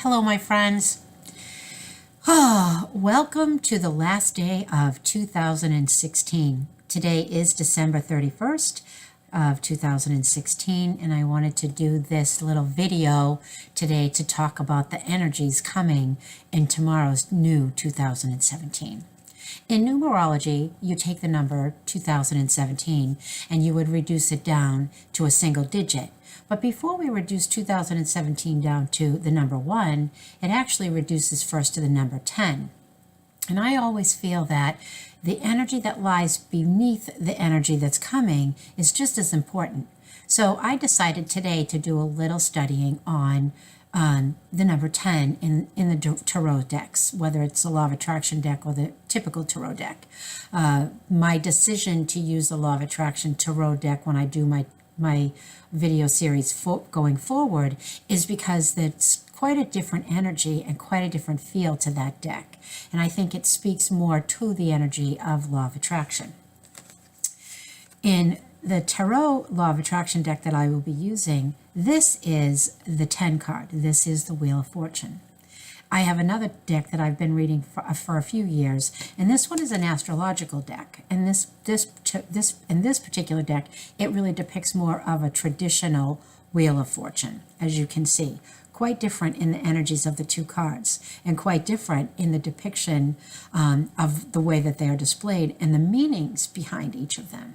Hello, my friends. Welcome to the last day of 2016. Today is December 31st of 2016, and I wanted to do this little video today to talk about the energies coming in tomorrow's new 2017. In numerology, you take the number 2017 and you would reduce it down to a single digit. But before we reduce 2017 down to the number 1, it actually reduces first to the number 10. And I always feel that the energy that lies beneath the energy that's coming is just as important. So I decided today to do a little studying on the number 10 in the tarot decks, whether it's the Law of Attraction deck or the typical tarot deck. My decision to use the Law of Attraction tarot deck when I do my video series going forward is because it's quite a different energy and quite a different feel to that deck. And I think it speaks more to the energy of Law of Attraction. In the Tarot Law of Attraction deck that I will be using, this is the 10 card. This is the Wheel of Fortune. I have another deck that I've been reading for a few years, and this one is an astrological deck. And in this particular deck, it really depicts more of a traditional Wheel of Fortune, as you can see. Quite different in the energies of the two cards, and quite different in the depiction of the way that they are displayed and the meanings behind each of them.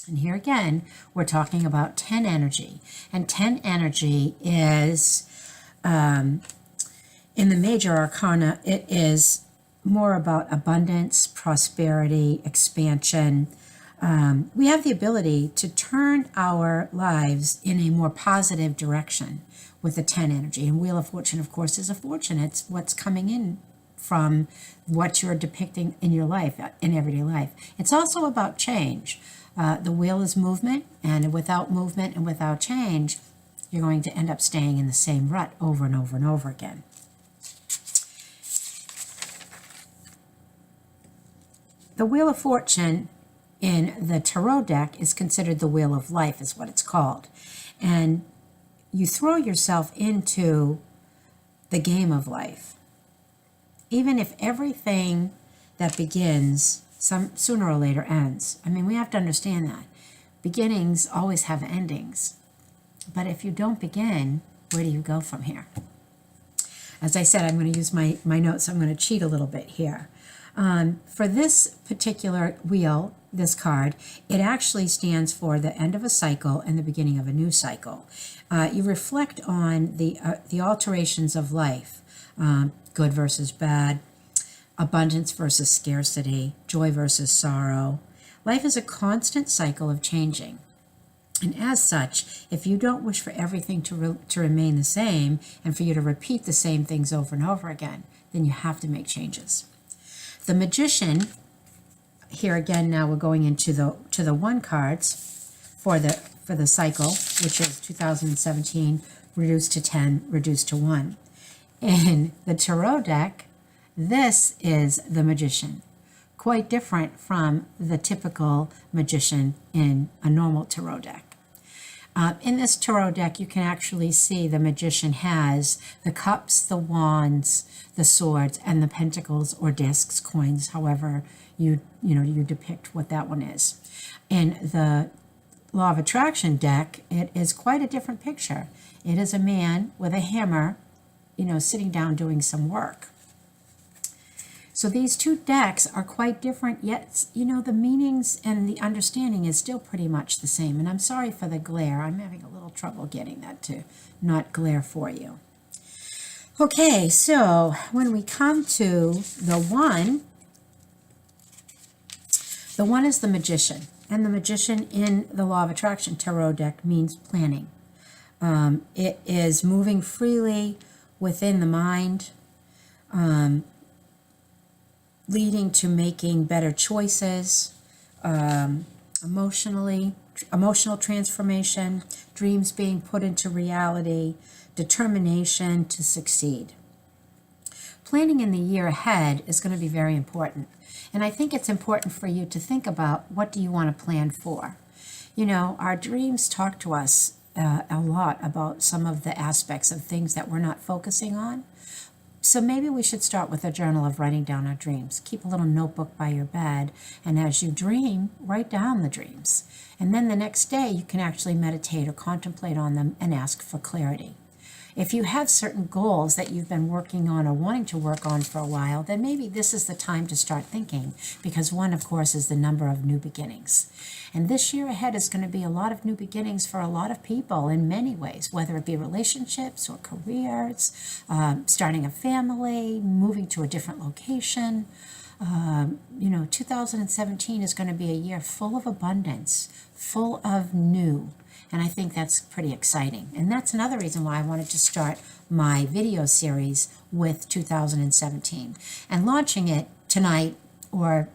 And here again, we're talking about 10 energy. And 10 energy is, in the major arcana, it is more about abundance, prosperity, expansion. We have the ability to turn our lives in a more positive direction with the 10 energy. And Wheel of Fortune, of course, is a fortune. It's what's coming in from what you're depicting in your life, in everyday life. It's also about change. The wheel is movement, and without movement and without change, you're going to end up staying in the same rut over and over and over again. The Wheel of Fortune in the Tarot deck is considered the Wheel of Life, is what it's called. And you throw yourself into the game of life. Even if everything that begins sooner or later ends. I mean, we have to understand that. Beginnings always have endings. But if you don't begin, where do you go from here? As I said, I'm going to use my notes. I'm going to cheat a little bit here. For this particular wheel, this card, it actually stands for the end of a cycle and the beginning of a new cycle. You reflect on the alterations of life, good versus bad, abundance versus scarcity, joy versus sorrow. Life is a constant cycle of changing. And as such, if you don't wish for everything to remain the same and for you to repeat the same things over and over again, then you have to make changes. The Magician, here again, now we're going into the 1 cards for the cycle, which is 2017 reduced to 10, reduced to 1. In the Tarot deck, this is the Magician, quite different from the typical Magician in a normal Tarot deck. In this Tarot deck, you can actually see the Magician has the cups, the wands, the swords, and the pentacles or discs, coins, however you depict what that one is. In the Law of Attraction deck, it is quite a different picture. It is a man with a hammer, sitting down doing some work. So these two decks are quite different, yet, the meanings and the understanding is still pretty much the same. And I'm sorry for the glare. I'm having a little trouble getting that to not glare for you. Okay, so when we come to the 1 is the Magician. And the Magician in the Law of Attraction Tarot deck means planning. It is moving freely within the mind, leading to making better choices, emotional transformation, dreams being put into reality, determination to succeed. Planning in the year ahead is going to be very important. And I think it's important for you to think about, what do you want to plan for? Our dreams talk to us a lot about some of the aspects of things that we're not focusing on. So maybe we should start with a journal of writing down our dreams. Keep a little notebook by your bed, and as you dream, write down the dreams. And then the next day, you can actually meditate or contemplate on them and ask for clarity. If you have certain goals that you've been working on or wanting to work on for a while, then maybe this is the time to start thinking, because 1, of course, is the number of new beginnings. And this year ahead is going to be a lot of new beginnings for a lot of people in many ways, whether it be relationships or careers, starting a family, moving to a different location. 2017 is going to be a year full of abundance, full of new. And I think that's pretty exciting. And that's another reason why I wanted to start my video series with 2017 and launching it tonight, or,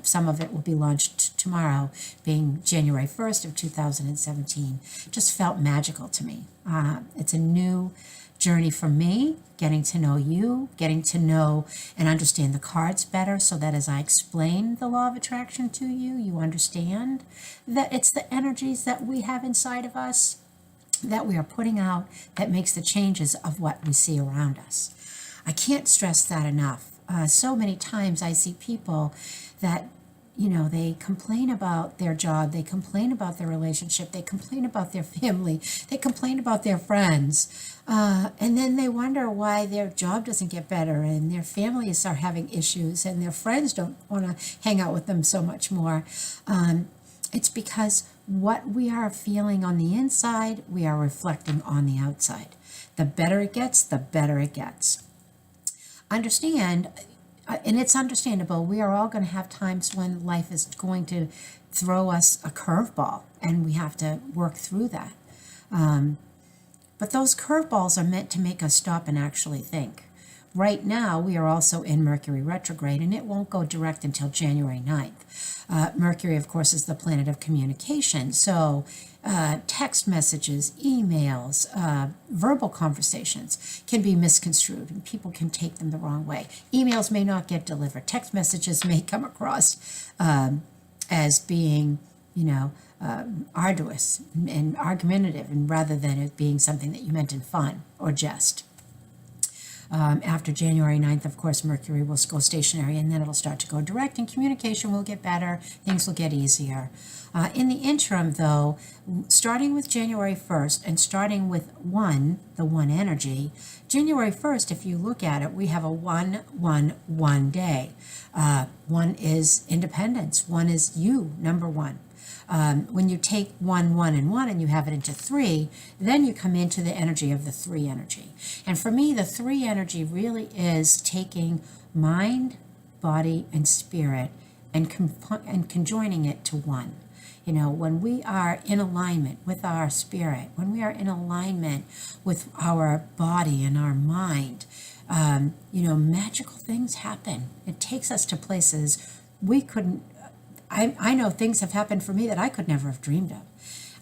some of it will be launched tomorrow, being January 1st of 2017, just felt magical to me. It's a new journey for me, getting to know you, getting to know and understand the cards better, so that as I explain the law of attraction to you, you understand that it's the energies that we have inside of us that we are putting out that makes the changes of what we see around us. I can't stress that enough. So many times I see people that they complain about their job, they complain about their relationship, they complain about their family, they complain about their friends, and then they wonder why their job doesn't get better and their families are having issues and their friends don't want to hang out with them so much more. It's because what we are feeling on the inside, we are reflecting on the outside. The better it gets, the better it gets. Understand, and it's understandable, we are all going to have times when life is going to throw us a curveball, and we have to work through that. But those curveballs are meant to make us stop and actually think. Right now, we are also in Mercury retrograde, and it won't go direct until January 9th. Mercury, of course, is the planet of communication, so text messages, emails, verbal conversations can be misconstrued, and people can take them the wrong way. Emails may not get delivered. Text messages may come across as being, arduous and argumentative, and rather than it being something that you meant in fun or jest. After January 9th, of course, Mercury will go stationary, and then it'll start to go direct, and communication will get better, things will get easier. In the interim, though, starting with January 1st and starting with the one energy, January 1st, if you look at it, we have a 1-1-1 day. 1 is independence. 1 is you, number 1. When you take 1, 1, and 1 and you have it into 3, then you come into the energy of the 3 energy. And for me, the 3 energy really is taking mind, body, and spirit and conjoining it to 1. When we are in alignment with our spirit, when we are in alignment with our body and our mind, magical things happen. It takes us to places we couldn't. I know things have happened for me that I could never have dreamed of.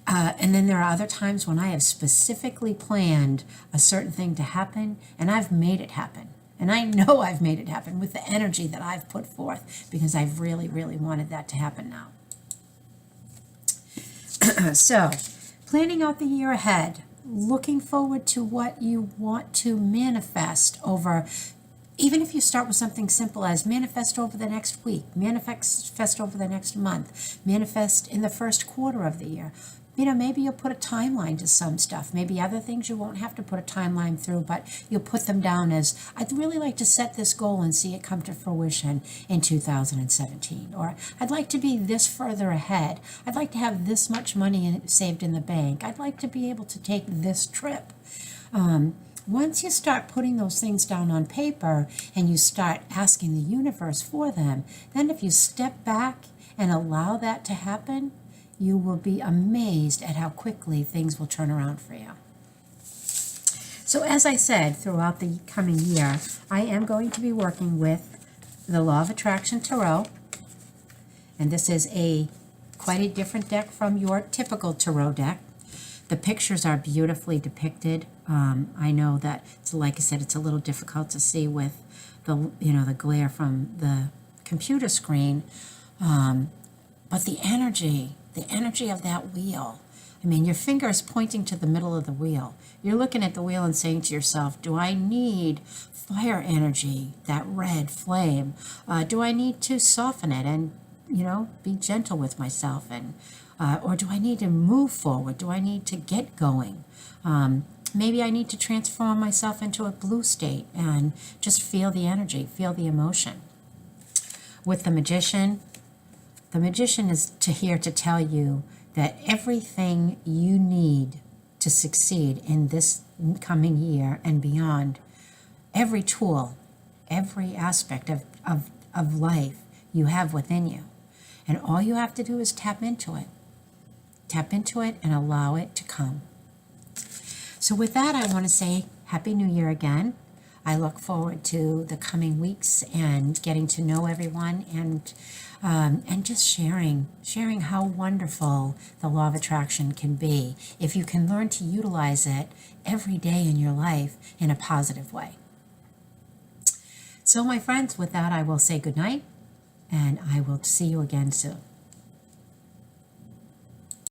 And then there are other times when I have specifically planned a certain thing to happen, and I've made it happen. And I know I've made it happen with the energy that I've put forth, because I've really, really wanted that to happen now. So, planning out the year ahead, looking forward to what you want to manifest over. Even if you start with something simple as manifest over the next week, manifest over the next month, manifest in the first quarter of the year. Maybe you'll put a timeline to some stuff. Maybe other things you won't have to put a timeline through, but you'll put them down as, I'd really like to set this goal and see it come to fruition in 2017. Or I'd like to be this further ahead. I'd like to have this much money saved in the bank. I'd like to be able to take this trip. Once you start putting those things down on paper and you start asking the universe for them, then if you step back and allow that to happen, you will be amazed at how quickly things will turn around for you. So as I said, throughout the coming year, I am going to be working with the Law of Attraction Tarot, and this is quite a different deck from your typical tarot deck. The pictures are beautifully depicted. I know that, like I said, it's a little difficult to see with the glare from the computer screen, but the energy of that wheel, I mean, your finger is pointing to the middle of the wheel. You're looking at the wheel and saying to yourself, do I need fire energy, that red flame? Do I need to soften it and, be gentle with myself? And or do I need to move forward? Do I need to get going? Maybe I need to transform myself into a blue state and just feel the energy, feel the emotion. With the magician is here to tell you that everything you need to succeed in this coming year and beyond, every tool, every aspect of life you have within you. And all you have to do is tap into it. Tap into it and allow it to come. So with that, I want to say Happy New Year again. I look forward to the coming weeks and getting to know everyone and just sharing how wonderful the law of attraction can be if you can learn to utilize it every day in your life in a positive way. So my friends, with that, I will say good night, and I will see you again soon.